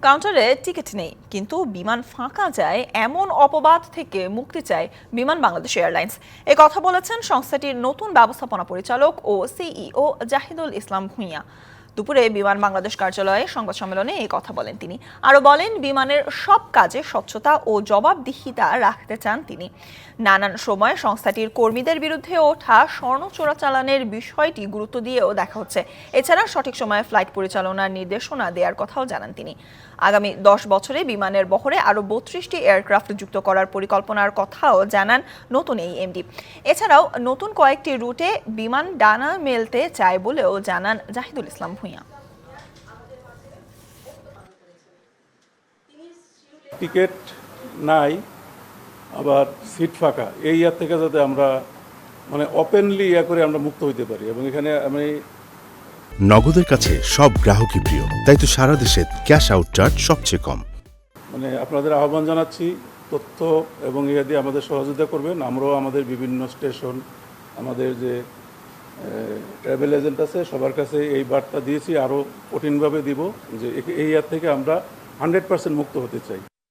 কাউন্টারে টিকিট নেই, কিন্তু বিমান ফাঁকা যায় এমন অপবাদ থেকে মুক্তি চায় বিমান বাংলাদেশ এয়ারলাইন্স। এ কথা বলেছেন সংস্থাটির নতুন ব্যবস্থাপনা পরিচালক ও সিইও জাহিদুল ইসলাম ভূঁইয়া। দুপুরে বিমান বাংলাদেশ কার্যালয়ে সংবাদ সম্মেলনে এই কথা বলেন তিনি। আরও বলেন, বিমানের সব কাজে স্বচ্ছতা ও জবাবদিহিতা রাখতে চান তিনি। নানান সময় সংস্থাটির কর্মীদের বিরুদ্ধে ওঠা স্বর্ণ চোরাচালানের বিষয়টি গুরুত্ব দিয়েও দেখা হচ্ছে। এছাড়া সঠিক সময়ে ফ্লাইট পরিচালনার নির্দেশনা দেওয়ার কথাও জানান তিনি। আগামী 10 বছরে বিমানের বহরে আরও 32টি এয়ারক্রাফট যুক্ত করার পরিকল্পনার কথাও জানান নতুন এই এমডি। এছাড়াও নতুন কয়েকটি রুটে বিমান ডানা মেলতে চায় বলেও জানান জাহিদুল ইসলাম ভূঁইয়া। টিকিট নাই, আবার সিট ফাঁকা, এই ইয়ার থেকে যাতে আমরা ওপেনলি করে আমরা মুক্ত হইতে পারি। এবং এখানে আমি নগদের কাছে সব গ্রাহকই প্রিয়, তাই তো সারা দেশে ক্যাশ আউট চার্জ সবচেয়ে কম। আপনাদের আহ্বান জানাচ্ছি, তথ্য এবং ইয়া দিয়ে আমাদের সহযোগিতা করবেন। আমরাও আমাদের বিভিন্ন স্টেশন, আমাদের যে ট্রাভেল এজেন্ট আছে সবার কাছে এই বার্তা দিয়েছি, আরও কঠিনভাবে দিব যে এই ইয়ার থেকে আমরা 100% মুক্ত হতে চাই।